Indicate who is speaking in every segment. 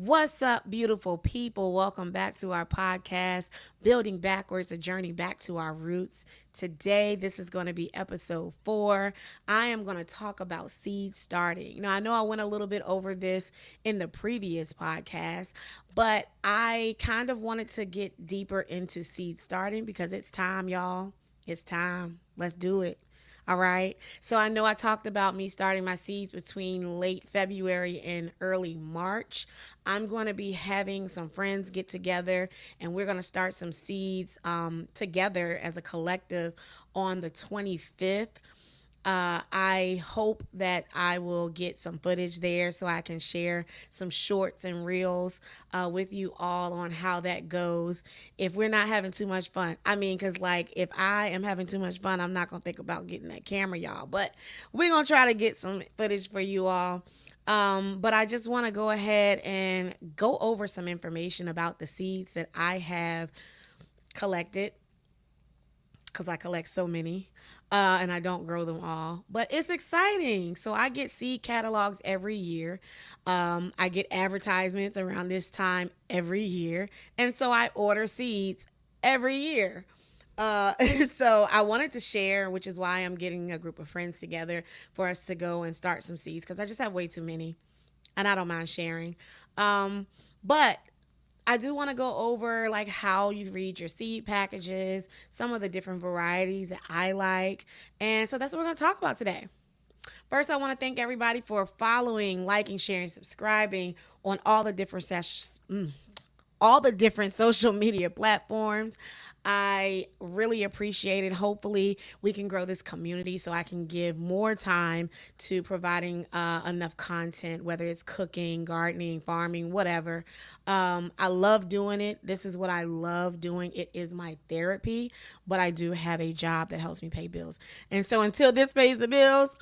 Speaker 1: What's up, beautiful people? Welcome back to our podcast, Building Backwards, a journey back to our roots. Today, this is going to be episode 4. I am going to talk about seed starting. Now, I know I went a little bit over this in the previous podcast, but I kind of wanted to get deeper into seed starting because it's time, y'all. It's time. Let's do it. All right. So I know I talked about me starting my seeds between late February and early March. I'm going to be having some friends get together and we're going to start some seeds together as a collective on the 25th. I hope that I will get some footage there so I can share some shorts and reels with you all on how that goes. If we're not having too much fun, I mean, because like if I am having too much fun, I'm not going to think about getting that camera, y'all. But we're going to try to get some footage for you all. But I just want to go ahead and go over some information about the seeds that I have collected because I collect so many. And I don't grow them all, but it's exciting. So I get seed catalogs every year. I get advertisements around this time every year. And so I order seeds every year. So I wanted to share, which is why I'm getting a group of friends together for us to go and start some seeds because I just have way too many and I don't mind sharing. But I do want to go over like how you read your seed packages, some of the different varieties that I like. And so that's what we're going to talk about today. First, I want to thank everybody for following, liking, sharing, subscribing on all the different social media platforms. I really appreciate it. Hopefully, we can grow this community so I can give more time to providing enough content, whether it's cooking, gardening, farming, whatever. I love doing it. This is what I love doing. It is my therapy, but I do have a job that helps me pay bills. And so until this pays the bills,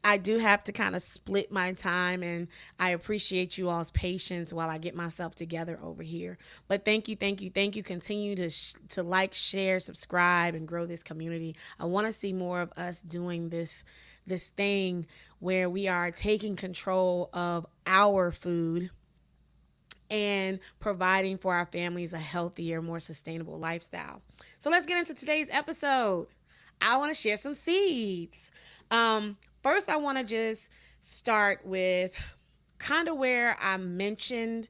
Speaker 1: I do have to kind of split my time, and I appreciate you all's patience while I get myself together over here. But thank you, thank you, thank you. Continue to like, share, subscribe, and grow this community. I want to see more of us doing this thing where we are taking control of our food and providing for our families a healthier, more sustainable lifestyle. So let's get into today's episode. I want to share some seeds. First, I want to just start with kind of where I mentioned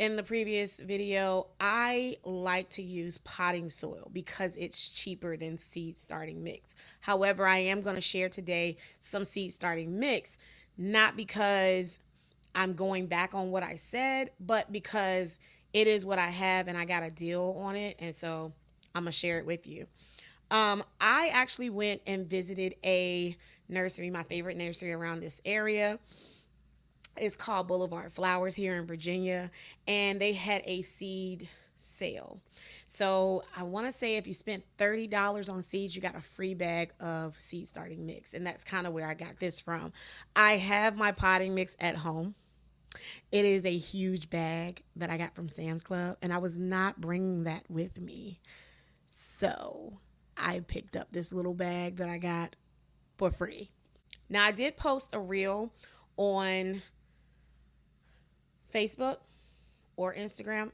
Speaker 1: in the previous video. I like to use potting soil because it's cheaper than seed starting mix. However, I am going to share today some seed starting mix, not because I'm going back on what I said, but because it is what I have and I got a deal on it. And so I'm going to share it with you. I actually went and visited a nursery, my favorite nursery around this area. It's called Boulevard Flowers here in Virginia, and they had a seed sale. So I want to say if you spent $30 on seeds, you got a free bag of seed starting mix. And that's kind of where I got this from. I have my potting mix at home. It is a huge bag that I got from Sam's Club, and I was not bringing that with me. So I picked up this little bag that I got for free. Now, I did post a reel on Facebook or Instagram.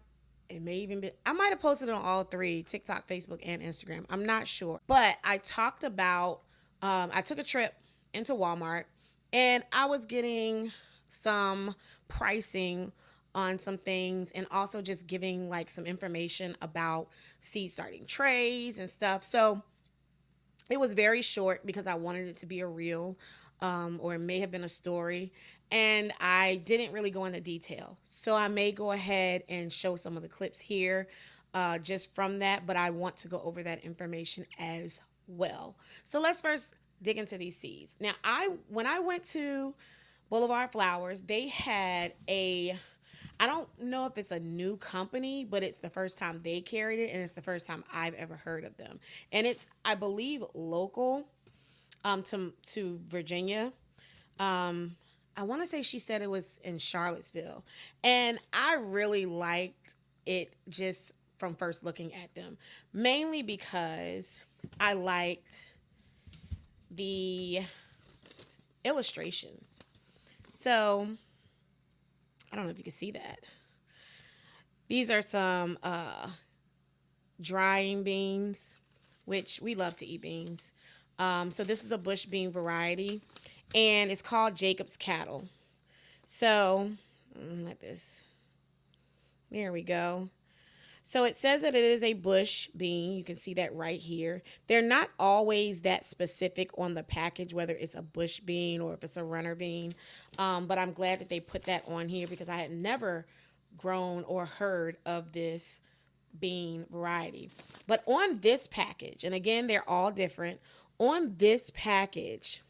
Speaker 1: It may even be, I might have posted it on all three: TikTok, Facebook, and Instagram. I'm not sure. But I talked about, I took a trip into Walmart and I was getting some pricing on some things and also just giving like some information about seed starting trays and stuff. So it was very short because I wanted it to be a reel, or it may have been a story. And I didn't really go into detail. So I may go ahead and show some of the clips here just from that, but I want to go over that information as well. So let's first dig into these seeds. Now, when I went to Boulevard Flowers, they had a, I don't know if it's a new company, but it's the first time they carried it, and it's the first time I've ever heard of them. And it's, I believe, local to Virginia. I want to say she said it was in Charlottesville, and I really liked it just from first looking at them, mainly because I liked the illustrations. So I don't know if you can see that. These are some drying beans, which we love to eat beans. So this is a bush bean variety, and it's called Jacob's Cattle. So let this. There we go. So it says that it is a bush bean. You can see that right here. They're not always that specific on the package, whether it's a bush bean or if it's a runner bean. But I'm glad that they put that on here because I had never grown or heard of this bean variety. But on this package, and again, they're all different. On this package,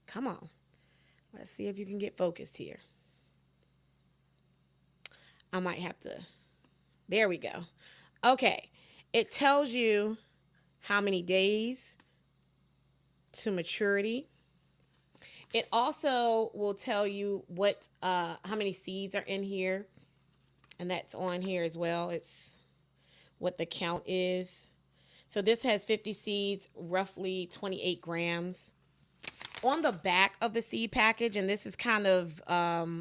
Speaker 1: come on, let's see if you can get focused here. I might have to. There we go. Okay. It tells you how many days to maturity. It also will tell you what how many seeds are in here, and that's on here as well. It's what the count is. So this has 50 seeds, roughly 28 grams. On the back of the seed package, and this is kind of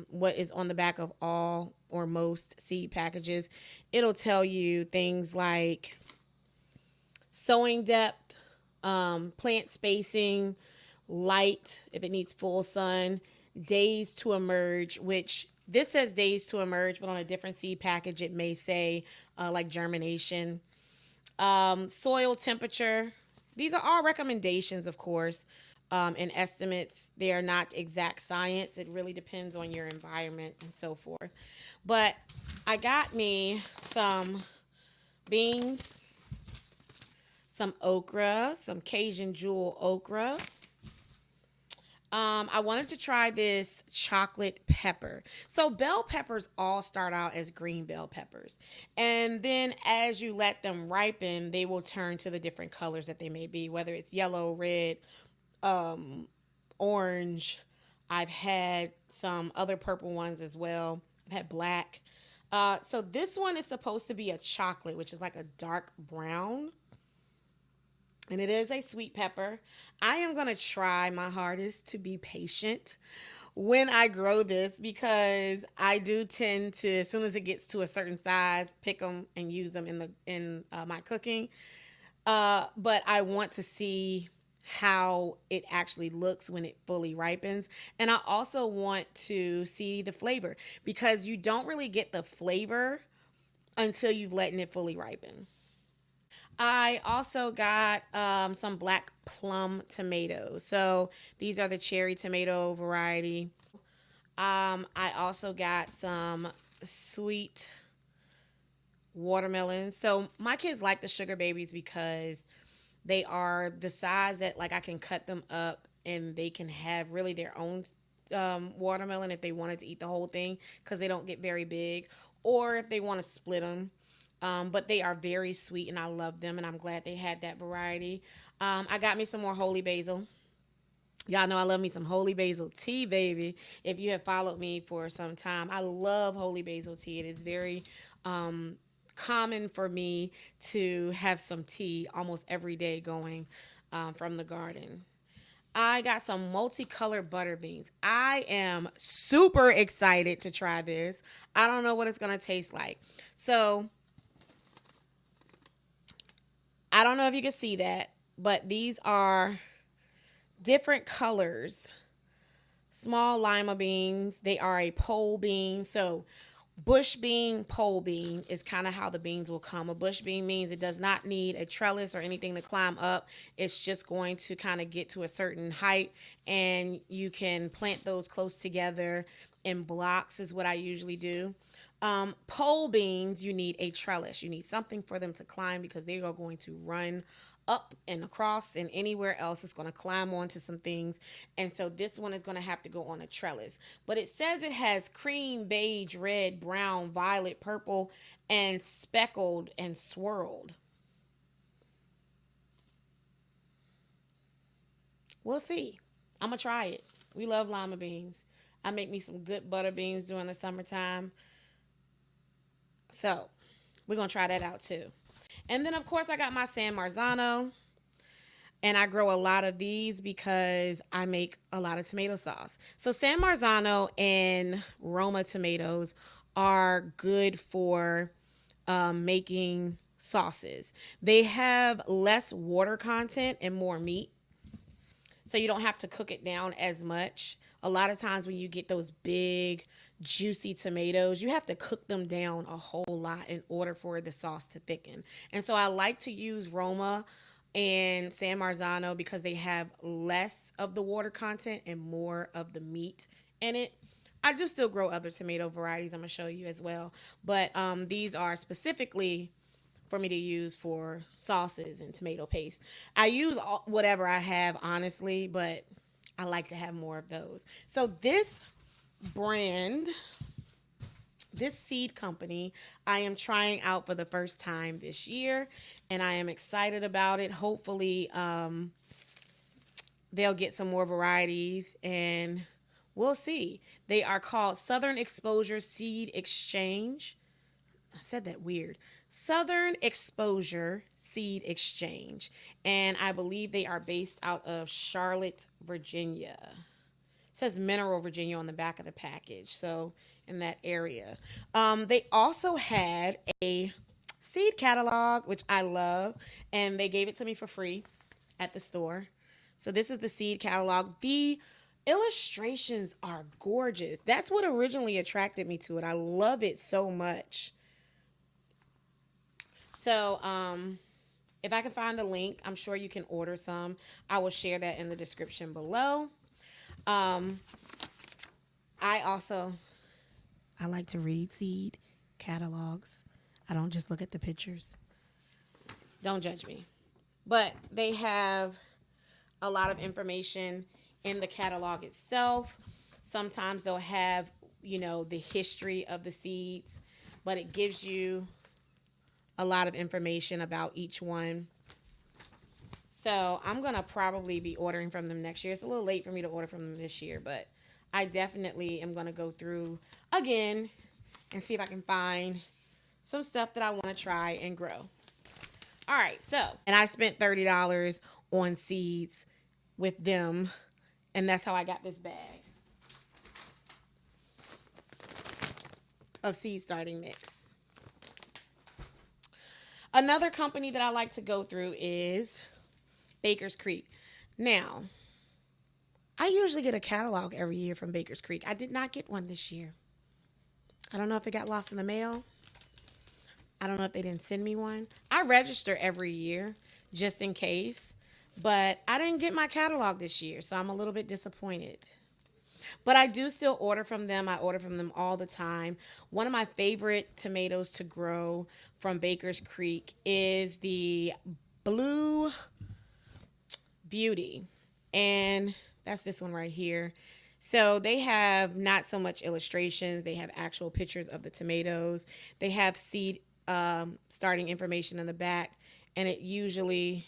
Speaker 1: what is on the back of all or most seed packages, it'll tell you things like sowing depth, plant spacing, light if it needs full sun, days to emerge, which this says days to emerge, but on a different seed package it may say like germination, soil temperature. These are all recommendations, of course, and estimates. They are not exact science. It really depends on your environment and so forth. But I got me some beans, some okra, some Cajun jewel okra. I wanted to try this chocolate pepper. So bell peppers all start out as green bell peppers. And then as you let them ripen, they will turn to the different colors that they may be, whether it's yellow, red, orange. I've had some other purple ones as well. I've had black. So this one is supposed to be a chocolate, which is like a dark brown. And it is a sweet pepper. I am going to try my hardest to be patient when I grow this because I do tend to, as soon as it gets to a certain size, pick them and use them in my cooking. But I want to see how it actually looks when it fully ripens. And I also want to see the flavor because you don't really get the flavor until you've letting it fully ripen. I also got some black plum tomatoes. So these are the cherry tomato variety. I also got some sweet watermelons. So my kids like the sugar babies because they are the size that like I can cut them up and they can have really their own watermelon if they wanted to eat the whole thing because they don't get very big, or if they want to split them. But they are very sweet and I love them, and I'm glad they had that variety. I got me some more holy basil. Y'all know I love me some holy basil tea, baby. If you have followed me for some time, I love holy basil tea. It is very common for me to have some tea almost every day going from the garden. I got some multicolored butter beans. I am super excited to try this. I don't know what it's going to taste like. So I don't know if you can see that, but these are different colors. Small lima beans. They are a pole bean. So bush bean, pole bean is kind of how the beans will come. A bush bean means it does not need a trellis or anything to climb up. It's just going to kind of get to a certain height, and you can plant those close together in blocks is what I usually do. Pole beans, you need a trellis. You need something for them to climb because they are going to run up and across and anywhere else. It's going to climb onto some things. And so this one is going to have to go on a trellis. But it says it has cream, beige, red, brown, violet, purple, and speckled and swirled. We'll see. I'm going to try it. We love lima beans. I make me some good butter beans during the summertime. So we're going to try that out too. And then, of course, I got my San Marzano. And I grow a lot of these because I make a lot of tomato sauce. So San Marzano and Roma tomatoes are good for making sauces. They have less water content and more meat, so you don't have to cook it down as much. A lot of times when you get those big juicy tomatoes, you have to cook them down a whole lot in order for the sauce to thicken. And so I like to use Roma and San Marzano because they have less of the water content and more of the meat in it. I do still grow other tomato varieties I'm gonna show you as well, but these are specifically for me to use for sauces and tomato paste. I use whatever I have, honestly, but I like to have more of those. So this brand, this seed company, I am trying out for the first time this year, and I am excited about it. Hopefully, they'll get some more varieties, and we'll see. They are called Southern Exposure Seed Exchange. I said that weird. Southern Exposure Seed Exchange. And I believe they are based out of Charlotte, Virginia. It says Mineral, Virginia on the back of the package. So in that area. They also had a seed catalog, which I love. And they gave it to me for free at the store. So this is the seed catalog. The illustrations are gorgeous. That's what originally attracted me to it. I love it so much. So, if I can find the link, I'm sure you can order some. I will share that in the description below. Um, I also I like to read seed catalogs. I don't just look at the pictures. Don't judge me. But they have a lot of information in the catalog itself. Sometimes they'll have, the history of the seeds, but it gives you a lot of information about each one. So I'm going to probably be ordering from them next year. It's a little late for me to order from them this year, but I definitely am going to go through again and see if I can find some stuff that I want to try and grow. All right, so, and I spent $30 on seeds with them, and that's how I got this bag of seed starting mix. Another company that I like to go through is Baker's Creek. Now, I usually get a catalog every year from Baker's Creek. I did not get one this year. I don't know if it got lost in the mail. I don't know if they didn't send me one. I register every year just in case, but I didn't get my catalog this year, so I'm a little bit disappointed. But I do still order from them. I order from them all the time. One of my favorite tomatoes to grow from Baker's Creek is the Blue Beauty. And that's this one right here. So they have not so much illustrations. They have actual pictures of the tomatoes. They have seed starting information in the back. And it usually,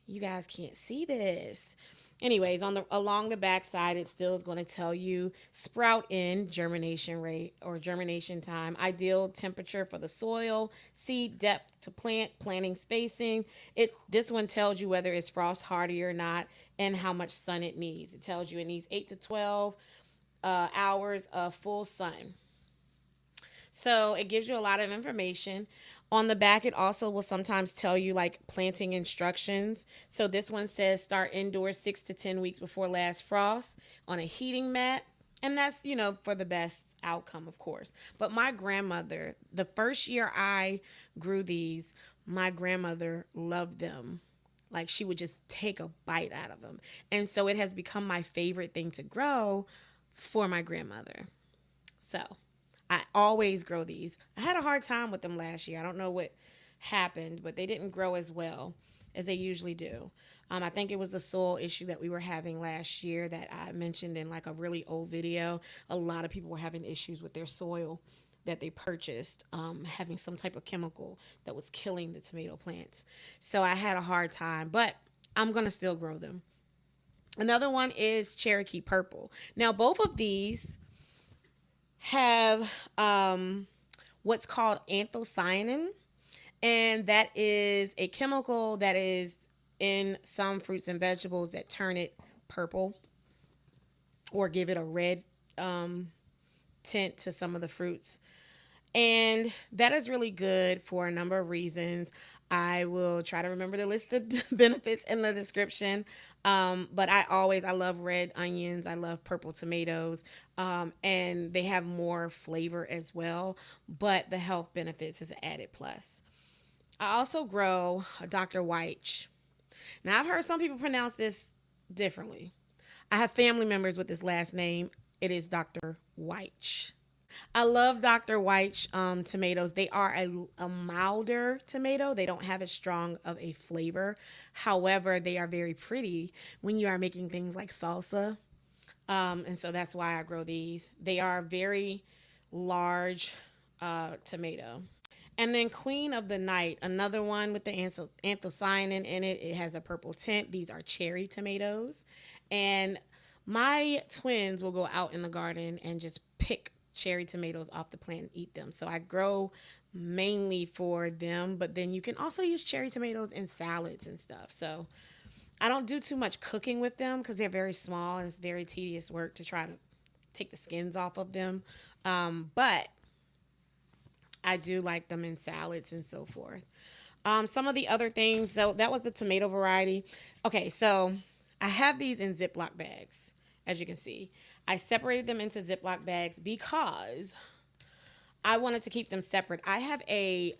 Speaker 1: you guys can't see this. Anyways, along the back side, it still is going to tell you sprout in, germination rate or germination time, ideal temperature for the soil, seed depth to plant, planting spacing. This one tells you whether it's frost hardy or not and how much sun it needs. It tells you it needs 8 to 12 hours of full sun. So it gives you a lot of information. On the back, it also will sometimes tell you like planting instructions. So this one says start indoors 6 to 10 weeks before last frost on a heating mat. And that's, for the best outcome, of course. But my grandmother, the first year I grew these, my grandmother loved them. Like she would just take a bite out of them. And so it has become my favorite thing to grow for my grandmother. So I always grow these. I had a hard time with them last year. I don't know what happened, but they didn't grow as well as they usually do. I think it was the soil issue that we were having last year that I mentioned in like a really old video. A lot of people were having issues with their soil that they purchased, having some type of chemical that was killing the tomato plants. So I had a hard time, but I'm going to still grow them. Another one is Cherokee Purple. Now, both of these have what's called anthocyanin, and that is a chemical that is in some fruits and vegetables that turn it purple or give it a red tint to some of the fruits. And that is really good for a number of reasons. I will try to remember to list the benefits in the description. But I love red onions. I love purple tomatoes. And they have more flavor as well. But the health benefits is an added plus. I also grow a Dr. White. Now, I've heard some people pronounce this differently. I have family members with this last name. It is Dr. White. I love Dr. White's tomatoes. They are a milder tomato. They don't have as strong of a flavor. However, they are very pretty when you are making things like salsa. And so that's why I grow these. They are very large tomato. And then Queen of the Night, another one with the anthocyanin in it. It has a purple tint. These are cherry tomatoes. And my twins will go out in the garden and just pick cherry tomatoes off the plant and eat them. So I grow mainly for them, but then you can also use cherry tomatoes in salads and stuff. So I don't do too much cooking with them because they're very small and it's very tedious work to try to take the skins off of them. But I do like them in salads and so forth. Some of the other things, so that was the tomato variety. Okay, so I have these in Ziploc bags, as you can see. I separated them into Ziploc bags because I wanted to keep them separate. I have a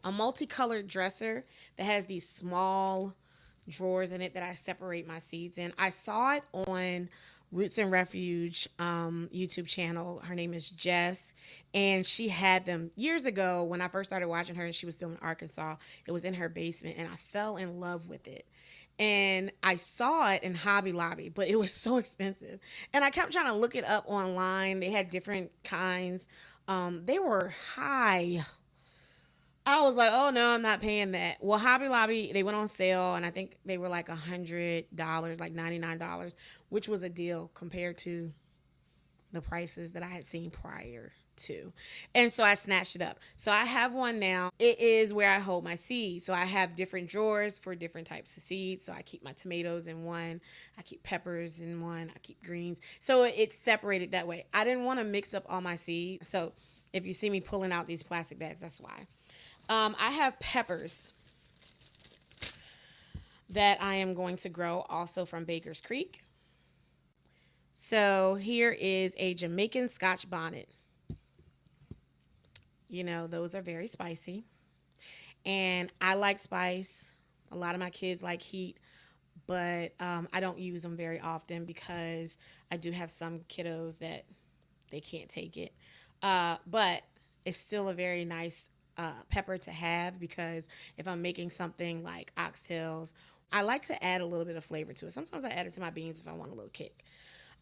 Speaker 1: multicolored dresser that has these small drawers in it that I separate my seeds in. I saw it on Roots and Refuge YouTube channel. Her name is Jess, and she had them years ago when I first started watching her, and she was still in Arkansas. It was in her basement, and I fell in love with it. And I saw it in Hobby Lobby, but it was so expensive. And I kept trying to look it up online. They had different kinds. They were high. I was like, oh no, I'm not paying that. Well, Hobby Lobby, they went on sale, and I think they were like $100, like $99, which was a deal compared to the prices that I had seen prior to. And so I snatched it up. So I have one now. It is where I hold my seeds. So I have different drawers for different types of seeds. So I keep my tomatoes in one, I keep peppers in one, I keep greens. So it's separated that way. I didn't want to mix up all my seeds. So if you see me pulling out these plastic bags, that's why. I have peppers that I am going to grow also from Baker's Creek. So here is a Jamaican Scotch bonnet. You know, those are very spicy. And I like spice. A lot of my kids like heat, but I don't use them very often because I do have some kiddos that they can't take it. But it's still a very nice pepper to have because if I'm making something like oxtails, I like to add a little bit of flavor to it. Sometimes I add it to my beans if I want a little kick.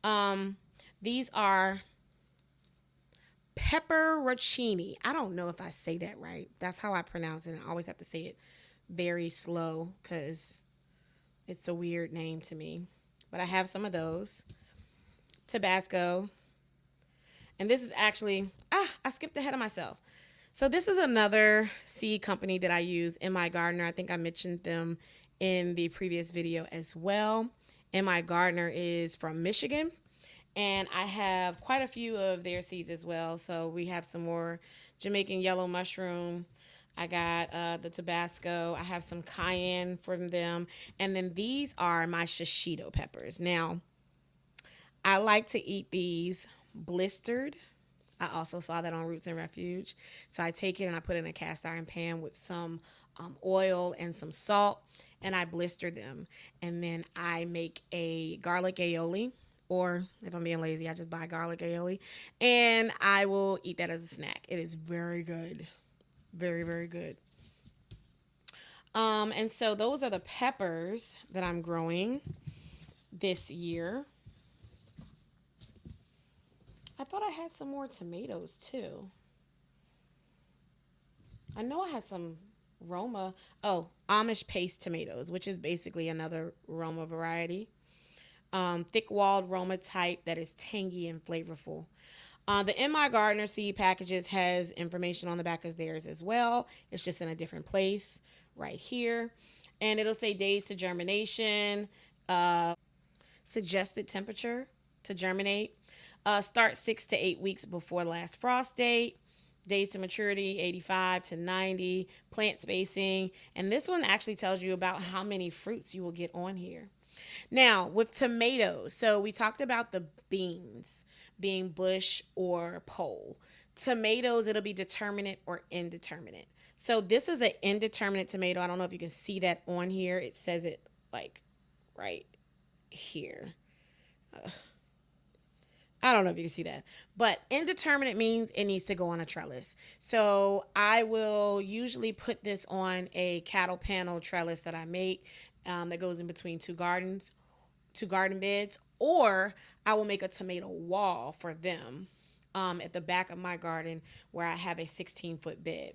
Speaker 1: Um, these are pepperoncini. I don't know if I say that right. That's how I pronounce it. I always have to say it very slow because it's a weird name to me. But I have some of those. Tabasco. And this is actually, I skipped ahead of myself. So this is another seed company that I use, MI Gardener. I think I mentioned them in the previous video as well. MI Gardener is from Michigan, and I have quite a few of their seeds as well. So we have some more Jamaican yellow mushroom. I got the Tabasco. I have some cayenne from them. And then these are my shishito peppers. Now, I like to eat these blistered. I also saw that on Roots and Refuge. So I take it and I put it in a cast iron pan with some oil and some salt, and I blister them. And then I make a garlic aioli, or if I'm being lazy, I just buy garlic aioli, and I will eat that as a snack. It is very good. Very, very good. And so those are the peppers that I'm growing this year. I thought I had some more tomatoes too. I know I had some Roma. Oh, Amish paste tomatoes, which is basically another Roma variety. Thick walled Roma type that is tangy and flavorful. The MI Gardener seed packages has information on the back of theirs as well. It's just in a different place right here. And it'll say days to germination, suggested temperature to germinate. Start 6 to 8 weeks before last frost date. Days to maturity 85 to 90. Plant spacing. And this one actually tells you about how many fruits you will get on here. Now, with tomatoes, so we talked about the beans being bush or pole. Tomatoes, it'll be determinate or indeterminate. So this is an indeterminate tomato. I don't know if you can see that on here. It says it like right here. I don't know if you can see that. But indeterminate means it needs to go on a trellis. So I will usually put this on a cattle panel trellis that I make that goes in between two garden beds, or I will make a tomato wall for them at the back of my garden where I have a 16-foot bed.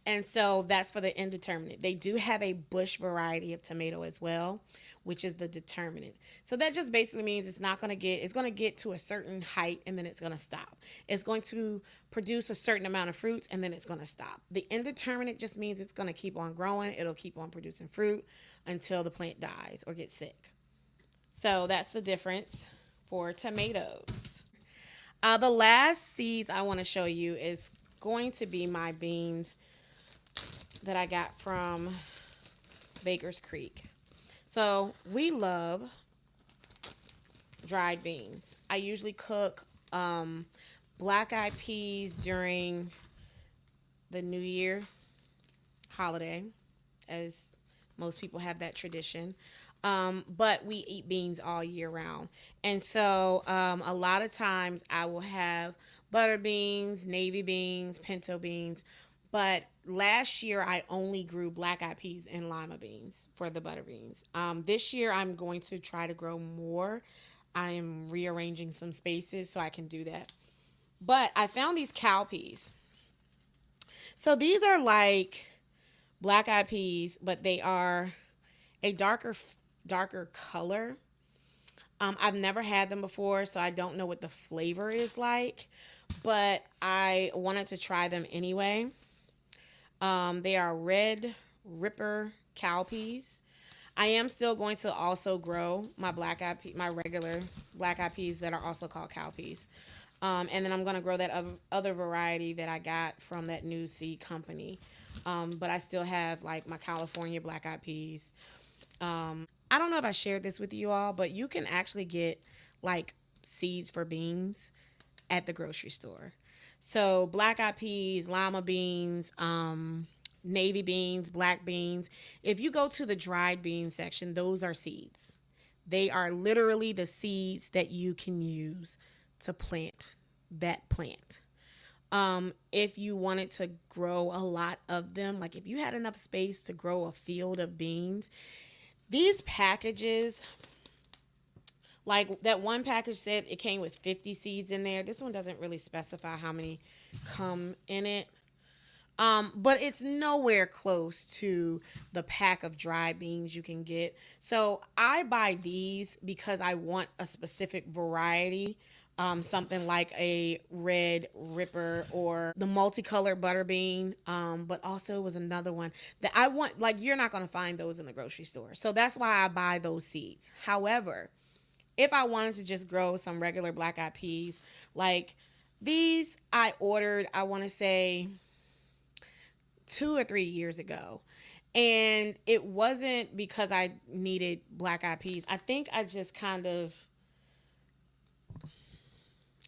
Speaker 1: And so that's for the indeterminate. They do have a bush variety of tomato as well, which is the determinate. So that just basically means it's going to get to a certain height and then it's going to stop. It's going to produce a certain amount of fruits and then it's going to stop. The indeterminate just means it's going to keep on growing. It'll keep on producing fruit until the plant dies or gets sick. So that's the difference for tomatoes. The last seeds I want to show you is going to be my beans that I got from Baker's Creek. So we love dried beans. I usually cook black eyed peas during the New Year holiday, as most people have that tradition. But we eat beans all year round. And so a lot of times I will have butter beans, navy beans, pinto beans. But last year I only grew black eyed peas and lima beans for the butter beans. This year I'm going to try to grow more. I am rearranging some spaces so I can do that. But I found these cowpeas. So these are like black eyed peas, but they are a darker color. I've never had them before, so I don't know what the flavor is like, but I wanted to try them anyway. They are red ripper cowpeas. I am still going to also grow my my regular black eyed peas that are also called cowpeas. And then I'm going to grow that other variety that I got from that new seed company. But I still have like my California black eyed peas. I don't know if I shared this with you all, but you can actually get like seeds for beans at the grocery store. So black eyed peas, lima beans, navy beans, black beans. If you go to the dried bean section, those are seeds. They are literally the seeds that you can use to plant that plant. If you wanted to grow a lot of them, like if you had enough space to grow a field of beans, these packages, like that one package said it came with 50 seeds in there. This one doesn't really specify how many come in it. But it's nowhere close to the pack of dry beans you can get. So I buy these because I want a specific variety. Something like a red ripper or the multicolored butter bean. But also was another one that I want, like you're not going to find those in the grocery store. So that's why I buy those seeds. However, if I wanted to just grow some regular black eyed peas, like these I ordered, I want to say 2 or 3 years ago. And it wasn't because I needed black eyed peas. I think I just kind of,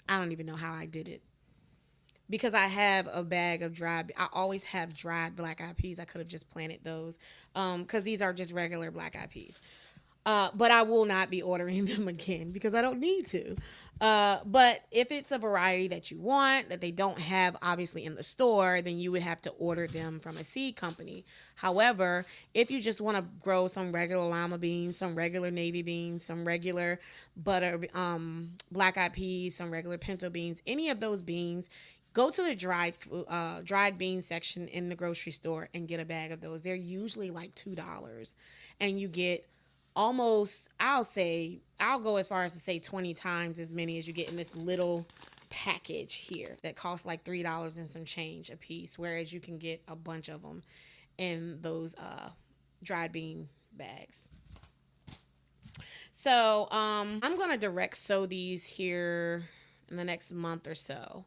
Speaker 1: I don't even know how I did it. Because I have a bag of I always have dried black eyed peas. I could have just planted those because these are just regular black eyed peas. But I will not be ordering them again because I don't need to. But if it's a variety that you want that they don't have obviously in the store, then you would have to order them from a seed company. However, if you just want to grow some regular lima beans, some regular navy beans, some regular butter, black eyed peas, some regular pinto beans, any of those beans, go to the dried bean section in the grocery store and get a bag of those. They're usually like $2, and you get almost, I'll go as far as to say 20 times as many as you get in this little package here that costs like $3 and some change a piece, whereas you can get a bunch of them in those dried bean bags. So I'm gonna direct sow these here in the next month or so.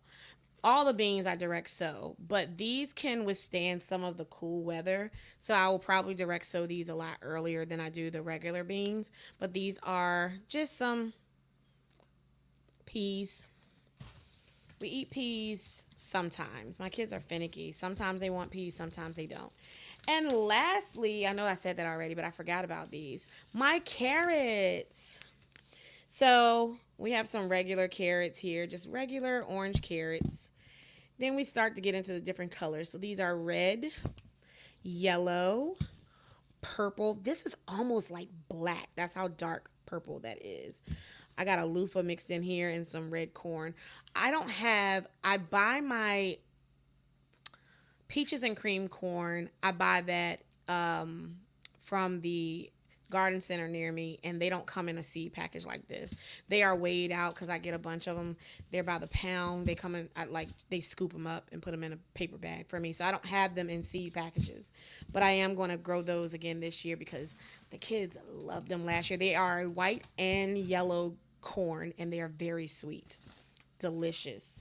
Speaker 1: All the beans I direct sow, but these can withstand some of the cool weather. So I will probably direct sow these a lot earlier than I do the regular beans. But these are just some peas. We eat peas sometimes. My kids are finicky. Sometimes they want peas, sometimes they don't. And lastly, I know I said that already, but I forgot about these. My carrots. So we have some regular carrots here, just regular orange carrots. Then we start to get into the different colors. So these are red, yellow, purple. This is almost like black. That's how dark purple that is. I got a loofah mixed in here and some red corn. I buy my peaches and cream corn. I buy that from the garden center near me, and they don't come in a seed package like this. They are weighed out because I get a bunch of them. They're by the pound. They come in, they scoop them up and put them in a paper bag for me. So I don't have them in seed packages, but I am going to grow those again this year because the kids loved them last year. They are white and yellow corn, and they are very sweet, delicious.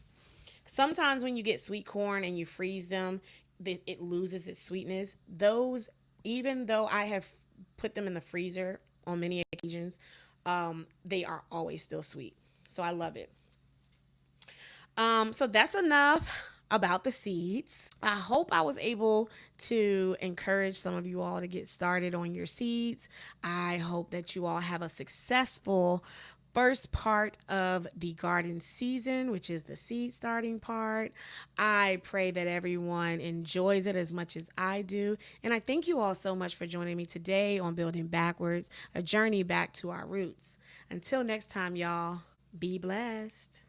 Speaker 1: Sometimes when you get sweet corn and you freeze them, it loses its sweetness. Those, even though I have put them in the freezer on many occasions, they are always still sweet. So I love it. So that's enough about the seeds. I hope I was able to encourage some of you all to get started on your seeds. I hope that you all have a successful first part of the garden season, which is the seed starting part. I pray that everyone enjoys it as much as I do. And I thank you all so much for joining me today on Building Backwards, a journey back to our roots. Until next time, y'all, be blessed.